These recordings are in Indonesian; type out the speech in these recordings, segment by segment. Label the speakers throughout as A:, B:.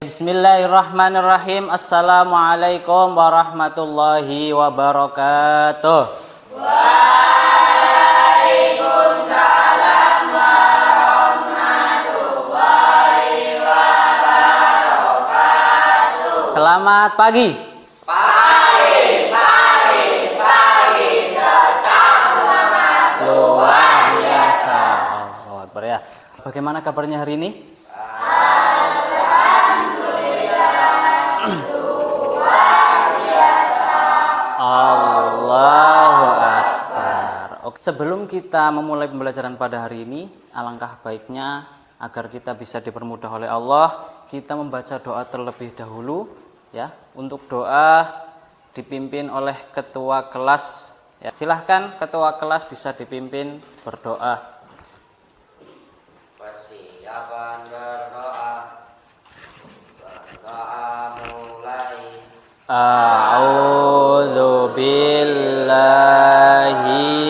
A: Bismillahirrahmanirrahim. Assalamualaikum warahmatullahi wabarakatuh.
B: Waalaikumsalam warahmatullahi wabarakatuh.
A: Selamat pagi.
B: Pagi, tetap semangat.
A: Luar biasa. Allahu Akbar ya. Bagaimana kabarnya hari ini? Allahu Akbar. Oke, sebelum kita memulai pembelajaran pada hari ini, alangkah baiknya agar kita bisa dipermudah oleh Allah, kita membaca doa terlebih dahulu ya. Untuk doa dipimpin oleh ketua kelas ya. Silahkan ketua kelas bisa dipimpin berdoa.
C: Persiapan berdoa. Berdoa mulai.
A: A'udzu billahi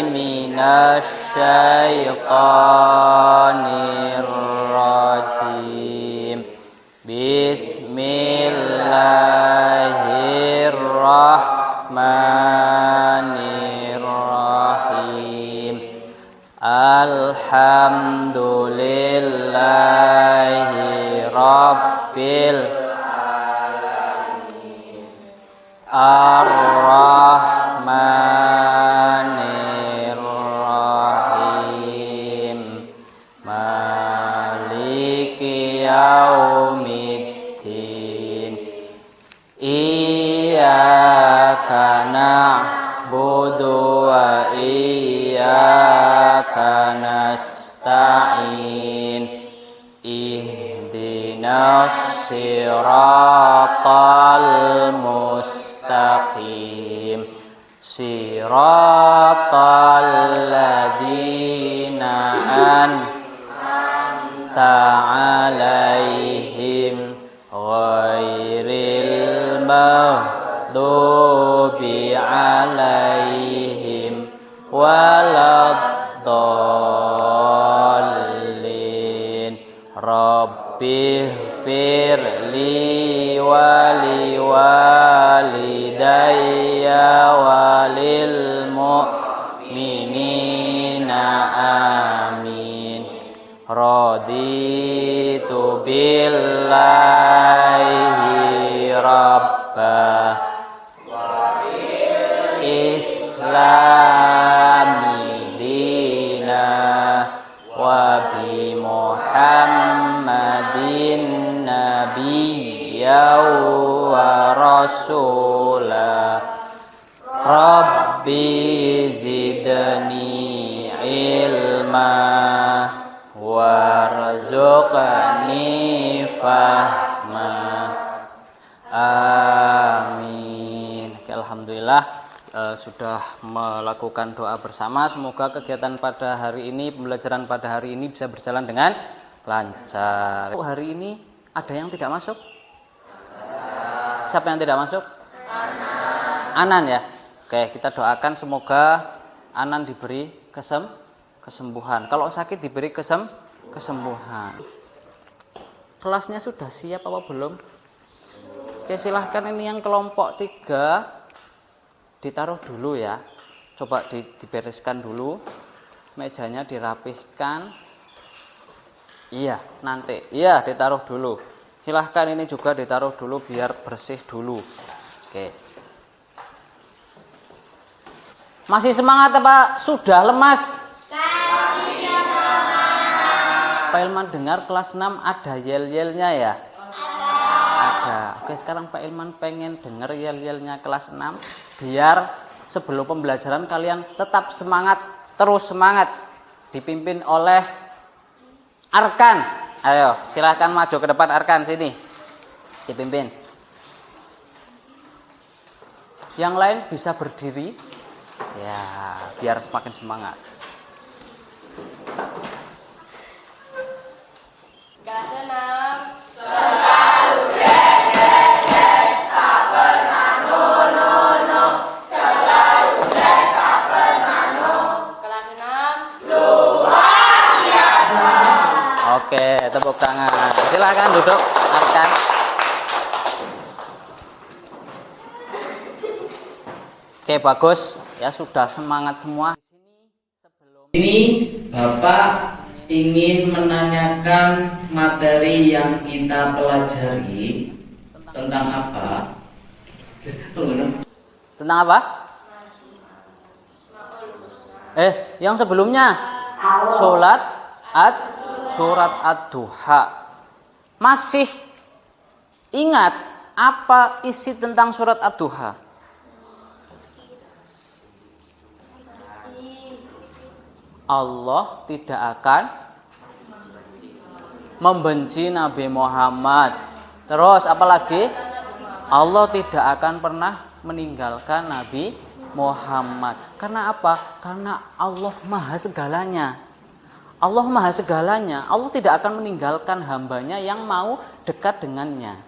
A: minasy syaithanir rajim. Bismillahirrahmanirrahim. Alhamdulillahi rabbil Ar-Rahmanir-Rahim. Maliki yaumiddin. Iyyaka na'budu wa iyyaka nasta'in. Ihdinas siratal mustaqim. Siratal ladzina an'amta 'alaihim ghairil maghdubi 'alaihim waladdallin. Rabbighfirli waliwalidayya walil mu'minina amin. Raditu billahi rabbah wa bil islami dinah wa bi Muhammadin nabiyya wa rasulah. Rabbi zidni ilma warzuqni fahma. Amin. Oke, alhamdulillah sudah melakukan doa bersama. Semoga kegiatan pada hari ini, pembelajaran pada hari ini bisa berjalan dengan lancar. Hari ini ada yang tidak masuk? Siapa yang tidak masuk? Anan ya. Oke, kita doakan semoga Anan diberi kesembuhan. Kalau sakit diberi kesembuhan. Kelasnya sudah siap apa belum? Oke, silahkan ini yang kelompok 3 ditaruh dulu ya. Coba dibereskan dulu. Mejanya dirapihkan. Iya, nanti. Iya, ditaruh dulu. Silahkan ini juga ditaruh dulu biar bersih dulu. Oke. Masih semangat apa sudah lemas? Pak Ilman dengar kelas 6 ada yel-yelnya ya? Ada. Oke, sekarang Pak Ilman pengen dengar yel-yelnya kelas 6 biar sebelum pembelajaran kalian tetap semangat, terus semangat. Dipimpin oleh Arkan. Ayo, silahkan maju ke depan Arkan sini. Dipimpin. Yang lain bisa berdiri. Ya, biar semakin semangat.
B: Kelas 6
C: Selalu yes, tak pernah no. Selalu yes, tak pernah no.
B: Kelas 6
C: Luar biasa.
A: Oke, tepuk tangan. Silakan duduk, Arkan. Oke, bagus. Ya sudah semangat semua.
D: Ini Bapak ingin menanyakan materi yang kita pelajari tentang apa?
A: Tentang apa? Yang sebelumnya surat Ad-Duha. Masih ingat apa isi tentang surat Ad-Duha? Allah tidak akan membenci Nabi Muhammad. Terus apalagi? Allah tidak akan pernah meninggalkan Nabi Muhammad. Karena apa? Karena Allah maha segalanya. Allah maha segalanya. Allah tidak akan meninggalkan hambanya yang mau dekat dengannya.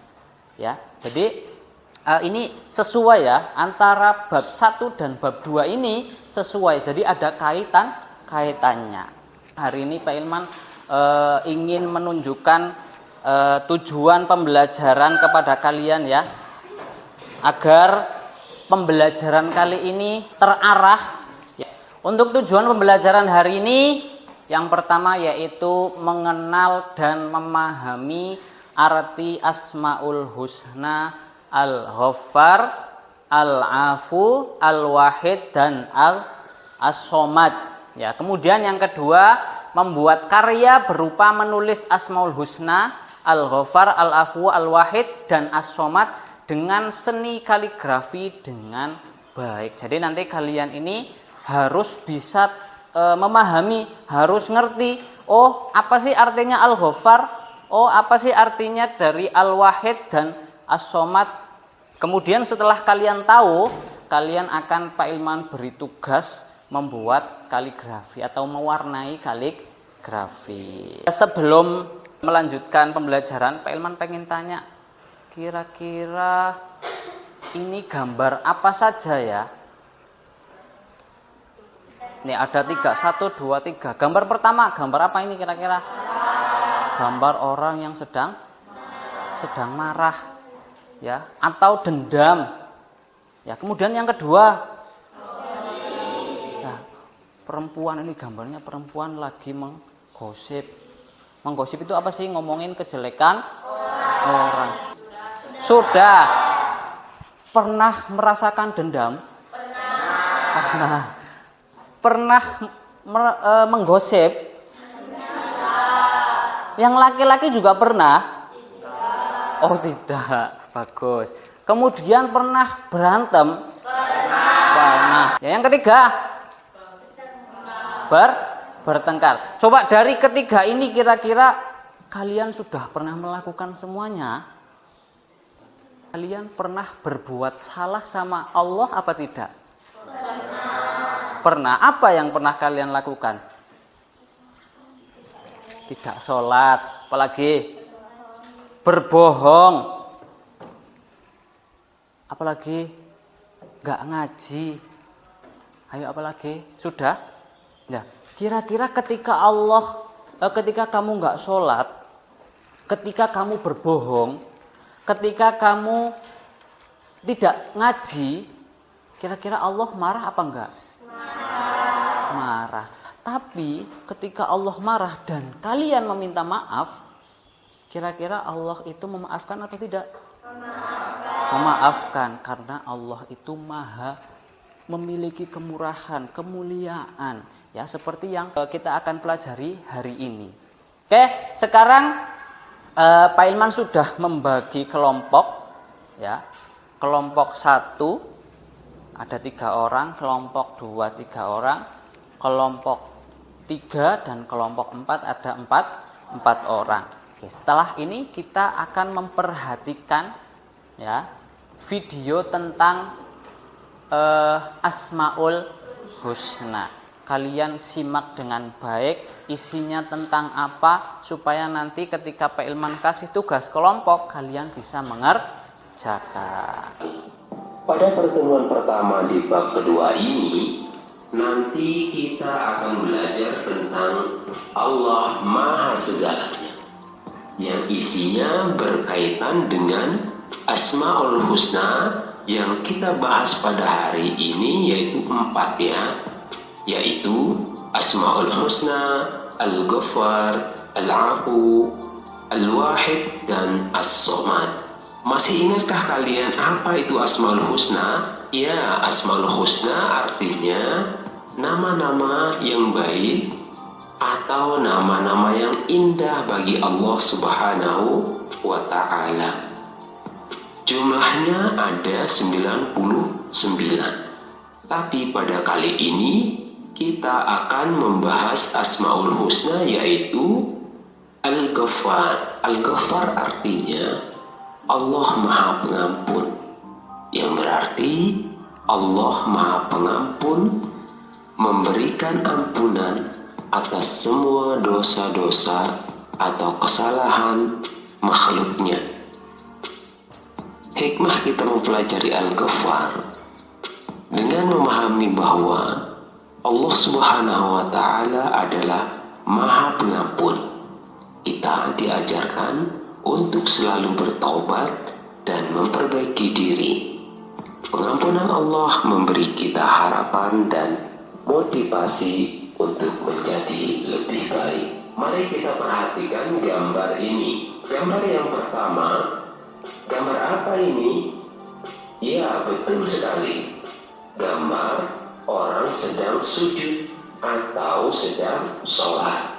A: Ya, jadi ini sesuai ya, antara bab 1 dan bab 2 ini sesuai. Jadi ada kaitannya. Hari ini Pak Ilman ingin menunjukkan tujuan pembelajaran kepada kalian ya, agar pembelajaran kali ini terarah. Untuk tujuan pembelajaran hari ini, yang pertama yaitu mengenal dan memahami arti Asmaul Husna, Al-Ghaffar, Al-Afu, Al-Wahid, dan As-Somad. Ya, kemudian yang kedua, membuat karya berupa menulis Asmaul Husna, Al-Ghaffar, Al-Afu, Al-Wahid, dan As-Somad dengan seni kaligrafi dengan baik. Jadi nanti kalian ini harus bisa memahami, harus ngerti, oh apa sih artinya Al-Ghaffar, oh apa sih artinya dari Al-Wahid dan As-Somad. Kemudian setelah kalian tahu, kalian akan Pak Ilman beri tugas membuat kaligrafi atau mewarnai kaligrafi. Sebelum melanjutkan pembelajaran, Pak Ilman pengen tanya, kira-kira ini gambar apa saja ya? Nih ada 3, 1, 2, 3. Gambar pertama, gambar apa ini kira-kira? Gambar orang yang sedang marah, ya, atau dendam. Ya, kemudian yang kedua, nah, perempuan ini gambarnya perempuan lagi menggosip. Menggosip itu apa sih? Ngomongin kejelekan orang. Sudah pernah merasakan dendam? Pernah menggosip? Yang laki-laki juga pernah? Oh tidak, bagus. Kemudian pernah berantem? Pernah. Ya, yang ketiga? Bertengkar. Coba dari ketiga ini kira-kira kalian sudah pernah melakukan semuanya? Kalian pernah berbuat salah sama Allah apa tidak? Pernah. Apa yang pernah kalian lakukan? Tidak sholat, apalagi berbohong, apalagi nggak ngaji. Ayo apalagi? Sudah? Ya. Kira-kira ketika ketika kamu nggak sholat, ketika kamu berbohong, ketika kamu tidak ngaji, kira-kira Allah marah apa enggak? Marah. Tapi ketika Allah marah dan kalian meminta maaf, kira-kira Allah itu memaafkan atau tidak? Memaafkan, karena Allah itu maha memiliki kemurahan, kemuliaan, ya, seperti yang kita akan pelajari hari ini. Oke, sekarang Pak Ilman sudah membagi kelompok, ya. Kelompok 1 ada 3 orang, kelompok 2 3 orang, kelompok 3 dan kelompok 4 ada 4 orang. Oke, setelah ini kita akan memperhatikan, ya, video tentang Asmaul Husna. Kalian simak dengan baik, isinya tentang apa, supaya nanti ketika Pak Ilman kasih tugas kelompok, kalian bisa mengerjakan.
E: Pada pertemuan pertama di bab kedua ini, nanti kita akan belajar tentang Allah Maha Segalanya, yang isinya berkaitan dengan Asmaul Husna yang kita bahas pada hari ini yaitu 4 ya, yaitu Asmaul Husna, Al-Ghaffar, Al-Afu, Al-Wahid, dan As-Somad. Masih ingatkah kalian apa itu Asmaul Husna? Ya, Asmaul Husna artinya nama-nama yang baik atau nama-nama yang indah bagi Allah Subhanahu wa Ta'ala. Jumlahnya ada 99. Tapi pada kali ini kita akan membahas Asmaul Husna yaitu Al-Ghaffar. Al-Ghaffar artinya Allah Maha Pengampun, yang berarti Allah Maha Pengampun memberikan ampunan atas semua dosa-dosa atau kesalahan makhluknya. Hikmah kita mempelajari Al-Ghaffar dengan memahami bahwa Allah Subhanahu wa Ta'ala adalah Maha Pengampun. Kita diajarkan untuk selalu bertaubat dan memperbaiki diri. Pengampunan Allah memberi kita harapan dan motivasi untuk menjadi lebih baik. Mari kita perhatikan gambar ini. Gambar yang pertama, gambar apa ini? Ya, betul sekali. Gambar orang sedang sujud atau sedang sholat.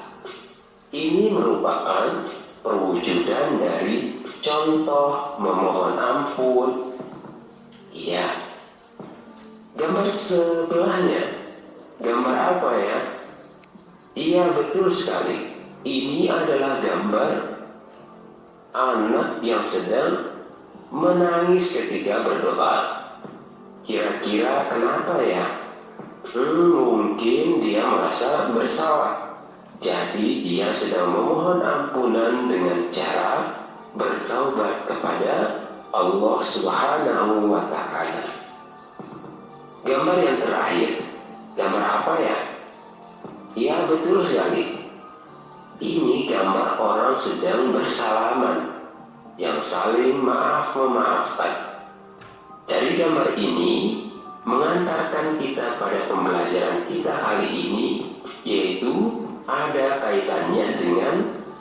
E: Ini merupakan perwujudan dari contoh memohon ampun. Ya. Gambar sebelahnya, gambar apa ya? Iya, betul sekali. Ini adalah gambar anak yang sedang menangis ketika berdoa. Kira-kira kenapa ya? Mungkin dia merasa bersalah. Jadi dia sedang memohon ampunan dengan cara bertaubat kepada Allah Subhanahu wa Ta'ala. Gambar yang terakhir, gambar apa ya? Ya, betul sekali. Ini gambar orang sedang bersalaman, yang saling maaf-memaafkan. Dari gambar ini mengantarkan kita pada pembelajaran kita kali ini, yaitu ada kaitannya dengan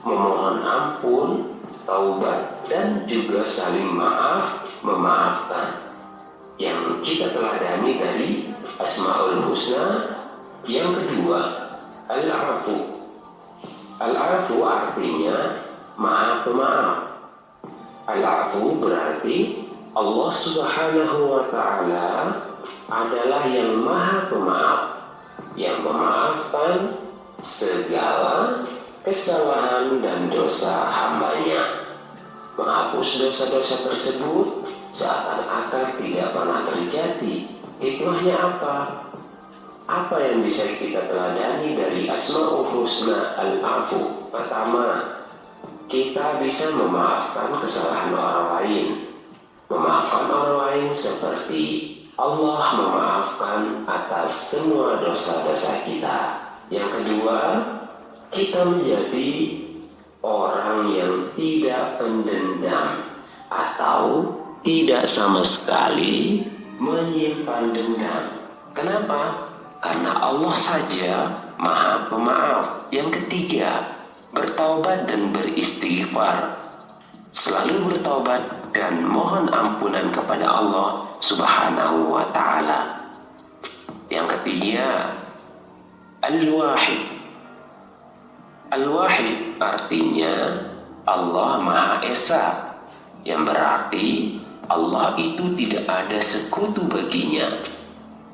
E: memohon ampun, taubat, dan juga saling maaf-memaafkan. Yang kita teladani dari Asmaul Husna. Yang kedua, Al-Afu. Al-Afu artinya Maha Pemaaf. Al-Afu berarti Allah Subhanahu wa Ta'ala adalah yang Maha Pemaaf, yang memaafkan segala kesalahan dan dosa hambanya, menghapus dosa-dosa tersebut seakan-akan tidak pernah terjadi. Hikmahnya apa? Apa yang bisa kita teladani dari Asmaul Husna Al-Afu? Pertama, kita bisa memaafkan kesalahan orang lain. Memaafkan orang lain seperti Allah memaafkan atas semua dosa-dosa kita. Yang kedua, kita menjadi orang yang tidak pendendam atau tidak sama sekali menyimpan dendam. Kenapa? Karena Allah saja Maha Pemaaf. Yang ketiga, bertaubat dan beristighfar. Selalu bertaubat dan mohon ampunan kepada Allah Subhanahu wa Ta'ala. Yang ketiga, Al-Wahid. Al-Wahid artinya Allah Maha Esa, yang berarti Allah itu tidak ada sekutu baginya.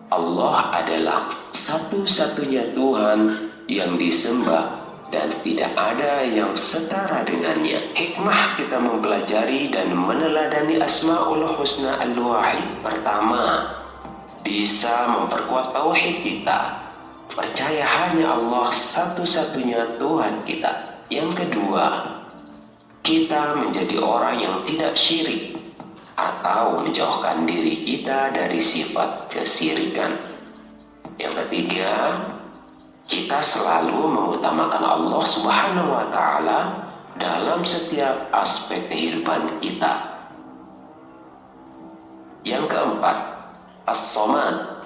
E: Allah adalah satu-satunya Tuhan yang disembah dan tidak ada yang setara dengannya. Hikmah kita mempelajari dan meneladani Asmaul Husna Al-Wahid. Pertama, bisa memperkuat tauhid kita, percaya hanya Allah satu-satunya Tuhan kita. Yang kedua, kita menjadi orang yang tidak syirik atau menjauhkan diri kita dari sifat kesyirikan. Yang ketiga, kita selalu mengutamakan Allah Subhanahu wa Ta'ala dalam setiap aspek kehidupan kita. Yang keempat, as-somad.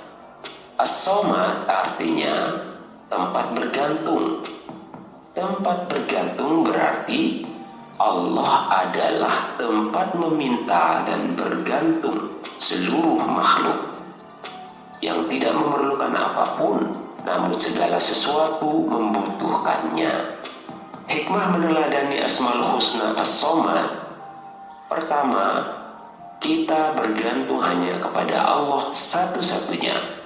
E: As-somad artinya tempat bergantung. Tempat bergantung berarti Allah adalah tempat meminta dan bergantung seluruh makhluk yang tidak memerlukan apapun, namun segala sesuatu membutuhkannya. Hikmah meneladani Asmaul Husna As-Somad. Pertama, kita bergantung hanya kepada Allah satu-satunya.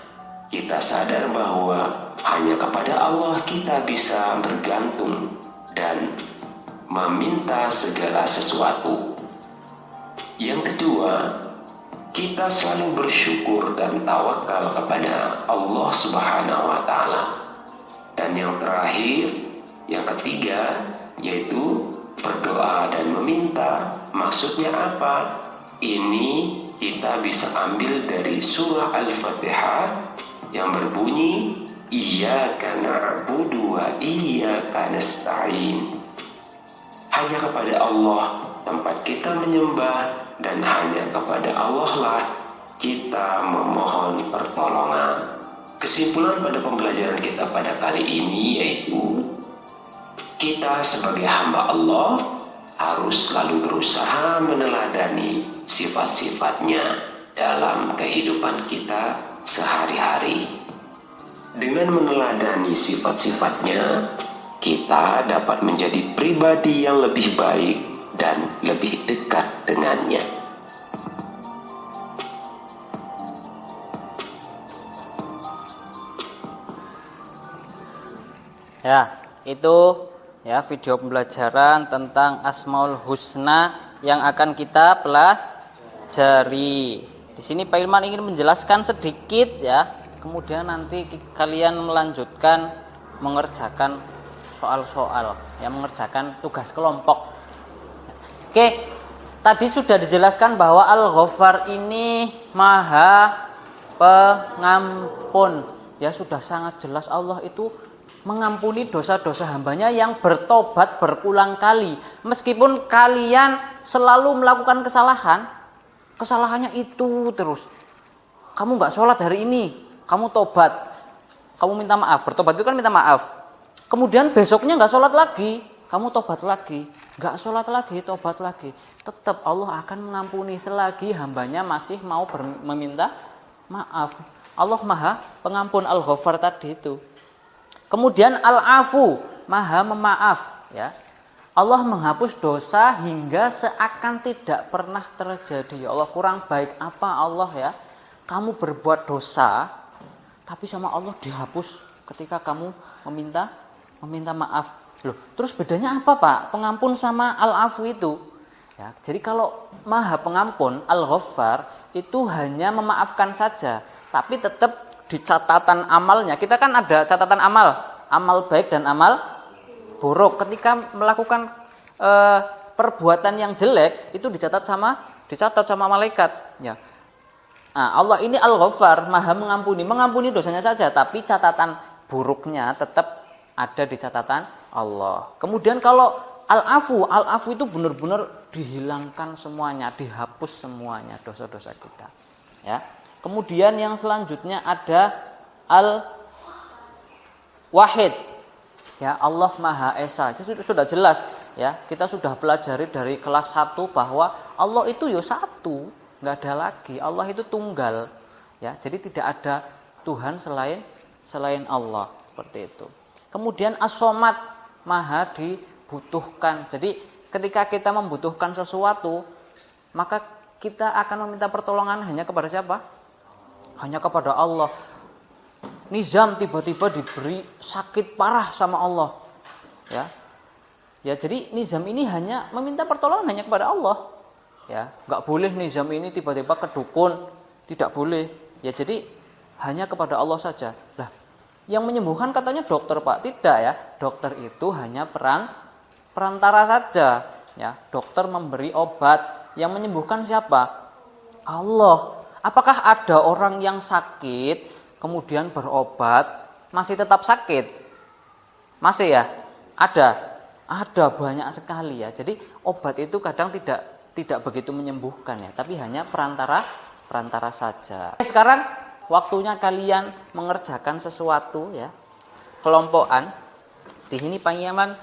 E: Kita sadar bahwa hanya kepada Allah kita bisa bergantung dan meminta segala sesuatu. Yang kedua, kita selalu bersyukur dan tawakal kepada Allah Subhanahu wa Ta'ala. Dan yang terakhir, yang ketiga, yaitu berdoa dan meminta. Maksudnya apa? Ini kita bisa ambil dari surah Al-Fatihah yang berbunyi Iyyaka na'budu wa iyyaka nasta'in. Hanya kepada Allah tempat kita menyembah, dan hanya kepada Allah lah kita memohon pertolongan. Kesimpulan pada pembelajaran kita pada kali ini yaitu kita sebagai hamba Allah harus selalu berusaha meneladani sifat-sifatnya dalam kehidupan kita sehari-hari. Dengan meneladani sifat-sifatnya, kita dapat menjadi pribadi yang lebih baik dan lebih dekat dengannya.
A: Ya, itu ya video pembelajaran tentang Asmaul Husna yang akan kita pelajari. Di sini Pak Ilman ingin menjelaskan sedikit ya, kemudian nanti kalian melanjutkan mengerjakan soal-soal, ya, mengerjakan tugas kelompok. Oke, tadi sudah dijelaskan bahwa Al-Ghaffar ini Maha Pengampun. Ya, sudah sangat jelas Allah itu mengampuni dosa-dosa hambanya yang bertobat berulang kali. Meskipun kalian selalu melakukan kesalahan, kesalahannya itu terus. Kamu nggak sholat hari ini, kamu tobat, kamu minta maaf. Bertobat itu kan minta maaf. Kemudian besoknya nggak sholat lagi, kamu tobat lagi. Nggak sholat lagi, tobat lagi. Tetap Allah akan mengampuni selagi hambanya masih mau meminta maaf. Allah Maha Pengampun, Al-Ghaffar tadi itu. Kemudian Al-Afu, Maha Memaaf, ya. Allah menghapus dosa hingga seakan tidak pernah terjadi. Ya Allah, kurang baik apa Allah ya? Kamu berbuat dosa, tapi sama Allah dihapus ketika kamu meminta maaf. Loh, terus bedanya apa Pak? Pengampun sama Al-Afu itu. Ya, jadi kalau Maha Pengampun, Al-Ghaffar itu hanya memaafkan saja, tapi tetap di catatan amalnya. Kita kan ada catatan amal baik dan amal buruk. Ketika melakukan perbuatan yang jelek itu dicatat sama malaikat. Ya. Nah, Allah ini Al-Ghaffar, Maha mengampuni dosanya saja, tapi catatan buruknya tetap ada di catatan Allah. Kemudian kalau Al-Afu itu benar-benar dihilangkan semuanya, dihapus semuanya dosa-dosa kita. Ya. Kemudian yang selanjutnya ada Al-Wahid. Ya, Allah Maha Esa. Sudah jelas ya, kita sudah pelajari dari kelas 1 bahwa Allah itu ya satu, nggak ada lagi. Allah itu tunggal. Ya, jadi tidak ada Tuhan selain Allah, seperti itu. Kemudian As-Somad, Maha dibutuhkan. Jadi ketika kita membutuhkan sesuatu, maka kita akan meminta pertolongan hanya kepada siapa? Hanya kepada Allah. Nizam tiba-tiba diberi sakit parah sama Allah. Ya, jadi Nizam ini hanya meminta pertolongan hanya kepada Allah. Ya, nggak boleh Nizam ini tiba-tiba ke dukun, tidak boleh. Ya, jadi hanya kepada Allah saja. Lah, yang menyembuhkan katanya dokter Pak, tidak ya. Dokter itu hanya perantara saja. Ya, dokter memberi obat, yang menyembuhkan siapa? Allah. Apakah ada orang yang sakit kemudian berobat masih tetap sakit? Masih ya? Ada banyak sekali ya. Jadi obat itu kadang tidak begitu menyembuhkan ya, tapi hanya perantara saja. Sekarang waktunya kalian mengerjakan sesuatu ya, kelompokan. Di sini Pak Yaman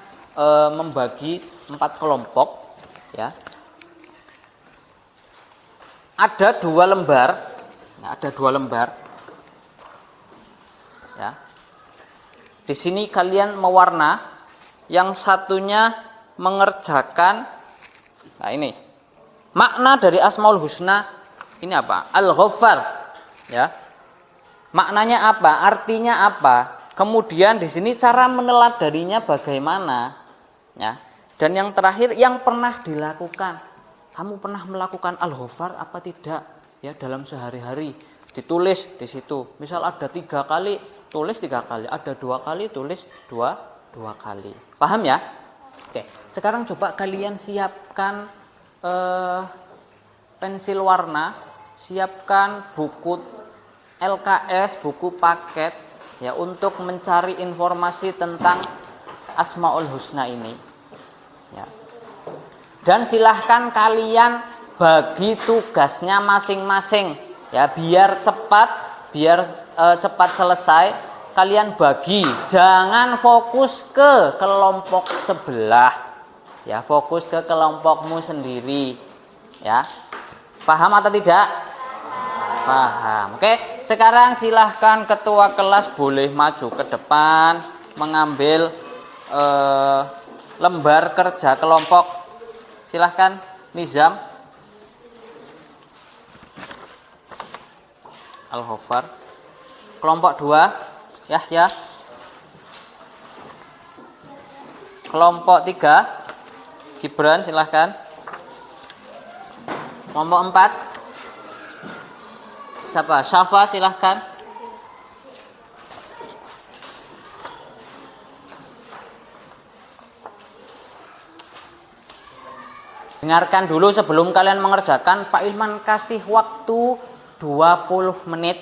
A: membagi 4 kelompok ya. Ada 2 lembar, ya, ada 2 lembar ya. Di sini kalian mewarna, yang satunya mengerjakan. Nah ini makna dari Asmaul Husna ini apa? Al-Ghaffar ya. Maknanya apa? Artinya apa? Kemudian di sini cara meneladaninya bagaimana ya. Dan yang terakhir, yang pernah dilakukan. Kamu pernah melakukan Al-Ghaffar apa tidak ya dalam sehari-hari? Ditulis di situ. Misal ada 3 kali, tulis 3 kali. Ada 2 kali, tulis 2 kali. Paham ya? Oke. Sekarang coba kalian siapkan pensil warna, siapkan buku LKS, buku paket ya untuk mencari informasi tentang Asmaul Husna ini. Ya. Dan silahkan kalian bagi tugasnya masing-masing ya, biar cepat selesai. Kalian bagi, jangan fokus ke kelompok sebelah ya, fokus ke kelompokmu sendiri ya. Paham atau tidak? Paham. Oke, sekarang silahkan ketua kelas boleh maju ke depan mengambil lembar kerja kelompok. Silahkan Nizam Al-Ghaffar. Kelompok 2 Yahya. Kelompok 3 Gibran, silahkan. Kelompok 4 siapa? Syafa, silahkan. Dengarkan dulu sebelum kalian mengerjakan. Pak Ilman kasih waktu 20 menit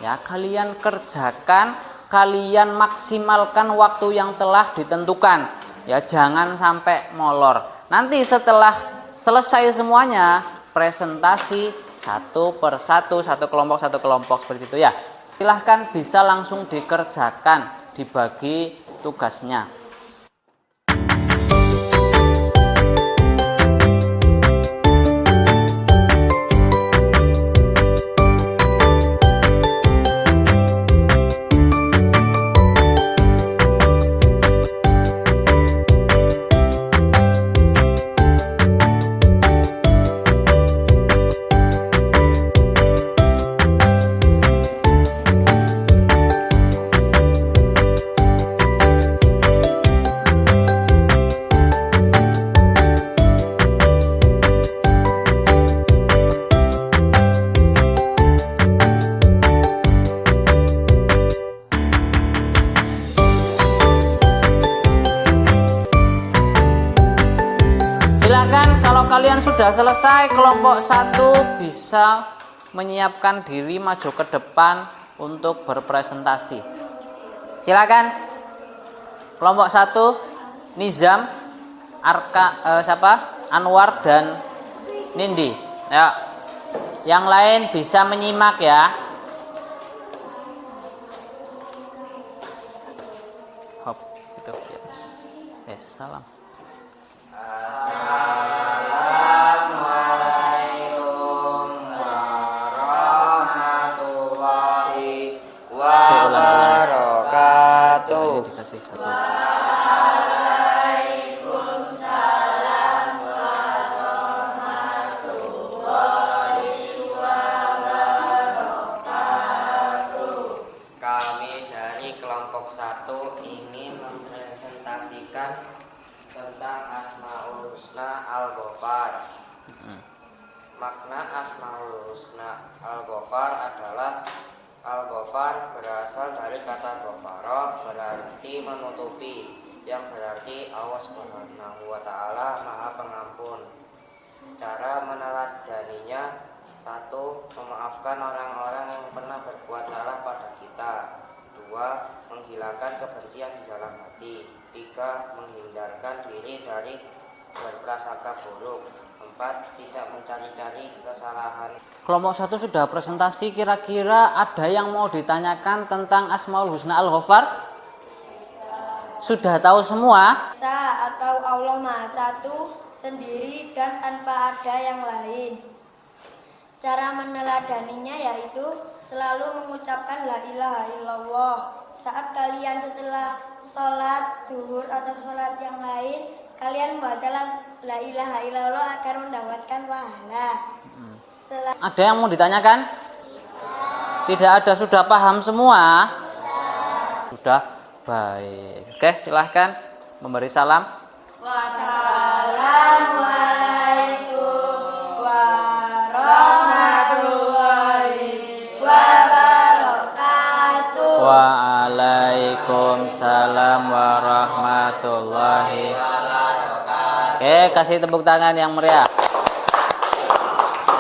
A: ya. Kalian kerjakan, kalian maksimalkan waktu yang telah ditentukan ya, jangan sampai molor. Nanti setelah selesai semuanya, presentasi 1 per 1, 1 kelompok seperti itu ya. Silahkan bisa langsung dikerjakan, dibagi tugasnya. Kalian sudah selesai, kelompok 1 bisa menyiapkan diri maju ke depan untuk berpresentasi. Silakan. Kelompok 1 Nizam, Anwar dan Nindi. Ya. Yang lain bisa menyimak ya. Hop, gitu ya. Salam. Dikasih 1.
B: Waalaikumsalam warahmatullahi wabarakatuh.
C: Kami dari kelompok 1 ingin mempresentasikan tentang Asmaul Husna Al-Ghaffar. Makna Asmaul Husna Al-Ghaffar adalah Al-Ghaffar berasal dari kata ghafara, berarti menutupi, yang berarti Allah Subhanahu wa Ta'ala Maha Pengampun. Cara meneladaninya: 1. Memaafkan orang-orang yang pernah berbuat salah pada kita. 2. Menghilangkan kebencian di dalam hati. 3. Menghindarkan diri dari berprasangka buruk. 4. Tidak mencari-cari kesalahan.
A: Kelompok 1 sudah presentasi, kira-kira ada yang mau ditanyakan tentang Asmaul Husna Al-Ghaffar? Sudah tahu semua?
B: Esa atau Allah Maha Satu sendiri dan tanpa ada yang lain. Cara meneladaninya yaitu selalu mengucapkan la ilaha illallah. Saat kalian setelah sholat duhur atau sholat yang lain, kalian membaca la ilaha illallah akan mendapatkan pahala.
A: Ada yang mau ditanyakan? Tidak ada, sudah paham semua? Sudah. Baik. Oke, silahkan memberi salam.
B: Wassalamualaikum warahmatullahi wabarakatuh.
A: Waalaikumsalam warahmatullahi wabarakatuh. Oke, kasih tepuk tangan yang meriah.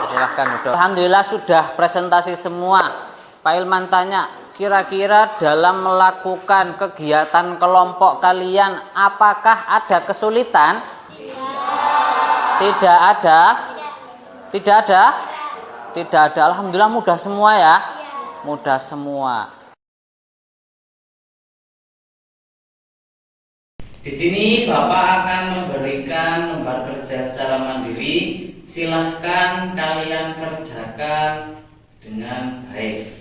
A: Silahkan udah. Alhamdulillah sudah presentasi semua. Pak Ilman tanya, kira-kira dalam melakukan kegiatan kelompok kalian apakah ada kesulitan? Tidak ada. Tidak ada? Tidak ada. Alhamdulillah mudah semua ya. Mudah semua.
D: Di sini Bapak akan memberikan lembar kerja secara mandiri. Silahkan kalian kerjakan dengan baik.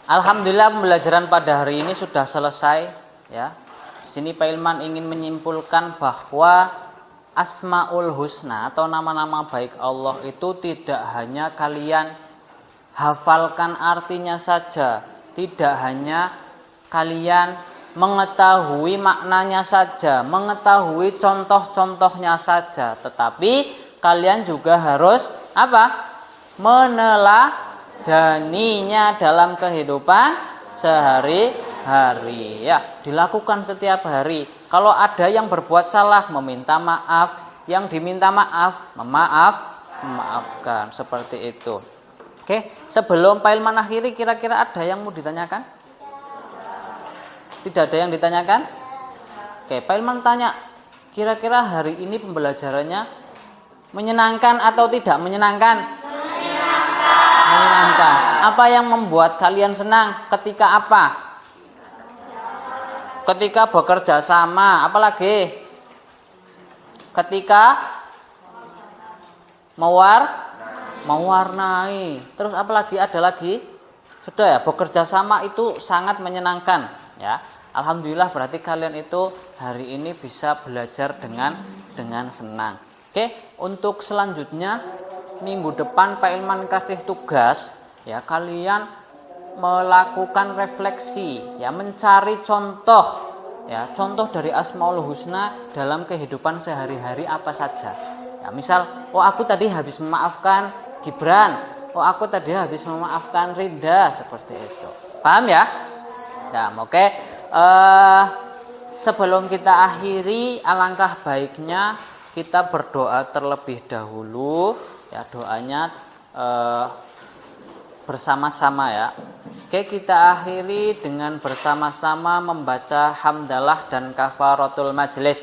A: Alhamdulillah pembelajaran pada hari ini sudah selesai ya. Di sini Pak Ilman ingin menyimpulkan bahwa Asmaul Husna atau nama-nama baik Allah itu tidak hanya kalian hafalkan artinya saja, tidak hanya kalian mengetahui maknanya saja, mengetahui contoh-contohnya saja, tetapi kalian juga harus apa? Meneladaninya dalam kehidupan sehari-hari ya, dilakukan setiap hari. Kalau ada yang berbuat salah, meminta maaf, yang diminta maaf, memaafkan, seperti itu. Oke, sebelum Pak Ilman akhiri, kira-kira ada yang mau ditanyakan? Tidak ada yang ditanyakan? Oke, Pak Ilman tanya, kira-kira hari ini pembelajarannya menyenangkan atau tidak menyenangkan? Menyenangkan. Apa yang membuat kalian senang? Ketika apa? Ketika bekerja sama. Apalagi? Ketika mewarnai. Terus apalagi? Ada lagi? Sudah ya, bekerja sama itu sangat menyenangkan ya. Alhamdulillah berarti kalian itu hari ini bisa belajar dengan senang. Oke, untuk selanjutnya minggu depan Pak Ilman kasih tugas ya, kalian melakukan refleksi ya, mencari contoh ya, contoh dari Asmaul Husna dalam kehidupan sehari-hari apa saja ya. Misal, oh aku tadi habis memaafkan Gibran, oh aku tadi habis memaafkan Rinda, seperti itu. Paham ya? Nah, oke. Sebelum kita akhiri, alangkah baiknya kita berdoa terlebih dahulu ya, doanya bersama-sama ya. Oke, kita akhiri dengan bersama-sama membaca hamdalah dan kafaratul majelis.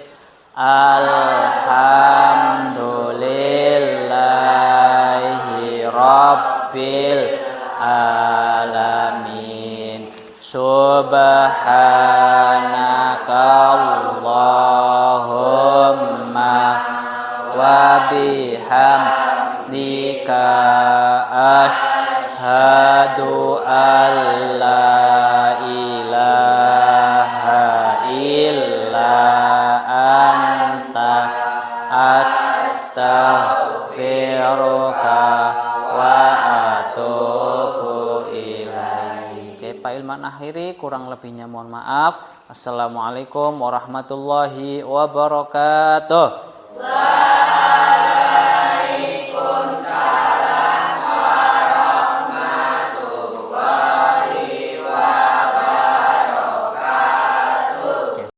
A: Alhamdulillahi Rabbil Alamin. Subhanakallahumma wa bihamdika asyhadu an la ilaha illa anta astaghfiruka wa atubu ilaik. Pak Ilman akhiri, kurang lebihnya mohon maaf. Assalamualaikum warahmatullahi wabarakatuh.